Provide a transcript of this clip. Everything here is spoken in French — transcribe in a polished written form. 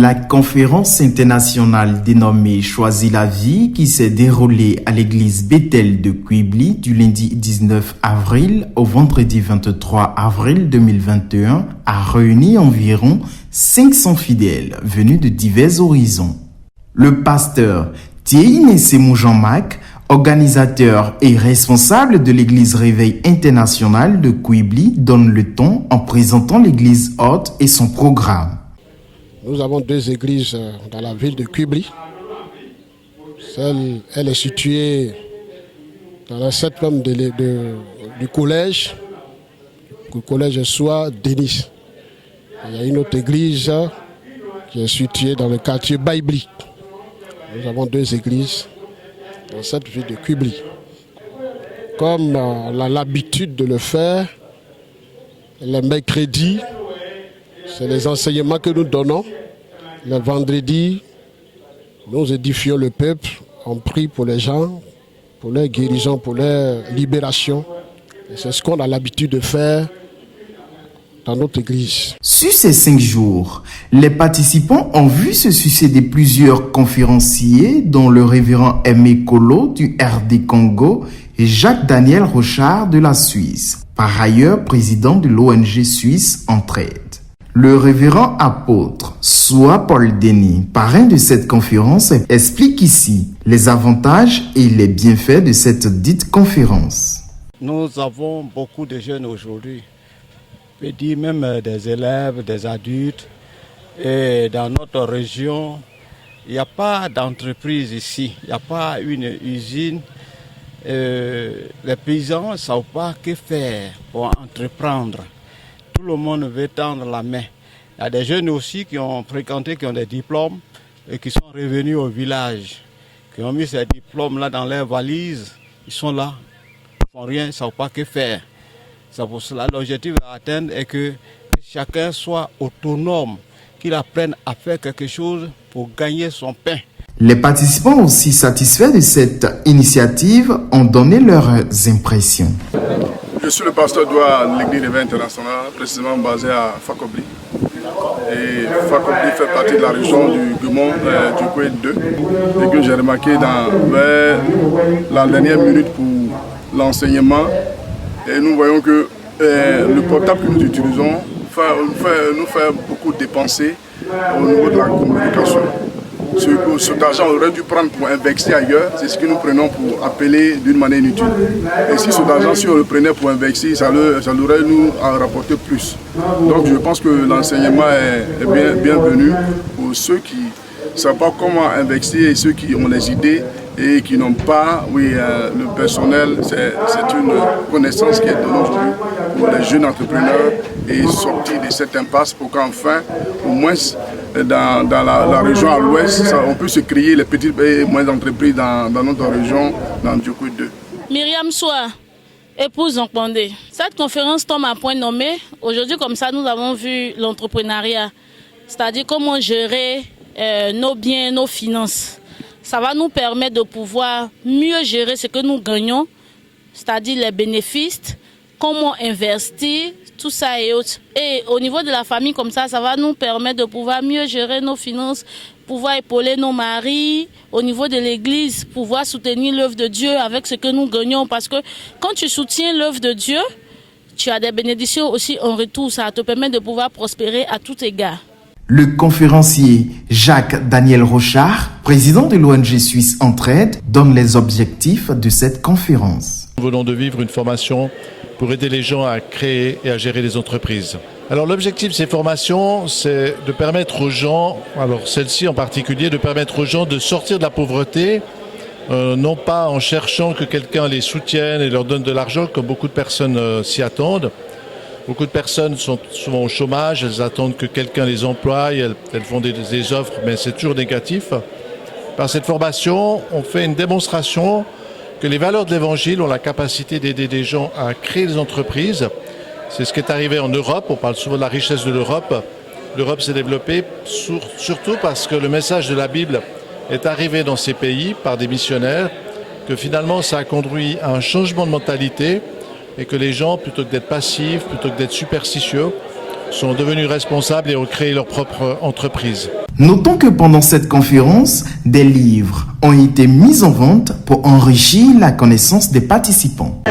La conférence internationale dénommée Choisis la vie qui s'est déroulée à l'église Bethel de Quibli du lundi 19 avril au vendredi 23 avril 2021 a réuni environ 500 fidèles venus de divers horizons. Le pasteur Thierry Jean-Marc, organisateur et responsable de l'église Réveil international de Quibli, donne le ton en présentant l'église hôte et son programme. Nous avons deux églises dans la ville de Quibli. Elle est située dans la 7e du collège, le collège soit Denis. Il y a une autre église qui est située dans le quartier Baibli. Nous avons deux églises dans cette ville de Quibli. Comme on a l'habitude de le faire, les mercredis, c'est les enseignements que nous donnons. Le vendredi, nous édifions le peuple, on prie pour les gens, pour leur guérison, pour leur libération. Et c'est ce qu'on a l'habitude de faire dans notre église. Sur ces 5 jours, les participants ont vu se succéder plusieurs conférenciers, dont le révérend Aimé Kolo du RD Congo et Jacques-Daniel Rochard de la Suisse, par ailleurs président de l'ONG suisse Entraide. Le révérend apôtre, soit Paul Denis, parrain de cette conférence, explique ici les avantages et les bienfaits de cette dite conférence. Nous avons beaucoup de jeunes aujourd'hui, je peux dire même des élèves, des adultes. Et dans notre région, il n'y a pas d'entreprise ici, il n'y a pas une usine. Les paysans ne savent pas que faire pour entreprendre. Tout le monde veut tendre la main. Il y a des jeunes aussi qui ont fréquenté, qui ont des diplômes et qui sont revenus au village, qui ont mis ces diplômes-là dans leurs valises. Ils sont là, ils ne font rien, ils ne savent pas que faire. C'est pour cela l'objectif à atteindre est que chacun soit autonome, qu'il apprenne à faire quelque chose pour gagner son pain. Les participants aussi satisfaits de cette initiative ont donné leurs impressions. Je suis le pasteur de l'église Réveil international, précisément basé à Fakobli. Et Fakobli fait partie de la région du Gumon, du Koué 2. Et que j'ai remarqué vers la dernière minute pour l'enseignement. Et nous voyons que le portable que nous utilisons nous fait beaucoup dépenser au niveau de la communication. Cet argent on aurait dû prendre pour investir ailleurs, c'est ce que nous prenons pour appeler d'une manière inutile. Et si cet argent, si on le prenait pour investir, ça aurait nous à rapporter plus. Donc je pense que l'enseignement est bienvenu pour ceux qui ne savent pas comment investir et ceux qui ont les idées et qui n'ont pas, le personnel. C'est une connaissance qui est donnée aujourd'hui pour les jeunes entrepreneurs et sortir de cette impasse pour qu'enfin, au moins, dans la région à l'ouest, on peut se créer les petites et moyennes entreprises dans notre région, dans Djokou 2. Myriam Soa, épouse Nkpondé. Cette conférence tombe à point nommé. Aujourd'hui, comme ça, nous avons vu l'entrepreneuriat, c'est-à-dire comment gérer nos biens, nos finances. Ça va nous permettre de pouvoir mieux gérer ce que nous gagnons, c'est-à-dire les bénéfices, comment investir, tout ça et autres. Et au niveau de la famille, comme ça va nous permettre de pouvoir mieux gérer nos finances, pouvoir épauler nos maris. Au niveau de l'église, pouvoir soutenir l'œuvre de Dieu avec ce que nous gagnons. Parce que quand tu soutiens l'œuvre de Dieu, tu as des bénédictions aussi en retour. Ça te permet de pouvoir prospérer à tout égard. Le conférencier Jacques-Daniel Rochard, président de l'ONG suisse Entraide, donne les objectifs de cette conférence. Nous venons de vivre une formation pour aider les gens à créer et à gérer des entreprises. Alors l'objectif de ces formations, c'est de permettre aux gens, alors celle-ci en particulier, de permettre aux gens de sortir de la pauvreté, non pas en cherchant que quelqu'un les soutienne et leur donne de l'argent, comme beaucoup de personnes s'y attendent. Beaucoup de personnes sont souvent au chômage, elles attendent que quelqu'un les emploie, elles font des offres, mais c'est toujours négatif. Par cette formation, on fait une démonstration que les valeurs de l'Évangile ont la capacité d'aider des gens à créer des entreprises. C'est ce qui est arrivé en Europe, on parle souvent de la richesse de l'Europe. L'Europe s'est développée surtout parce que le message de la Bible est arrivé dans ces pays par des missionnaires, que finalement ça a conduit à un changement de mentalité et que les gens, plutôt que d'être passifs, plutôt que d'être superstitieux, sont devenus responsables et ont créé leur propre entreprise. Notons que pendant cette conférence, des livres ont été mis en vente pour enrichir la connaissance des participants.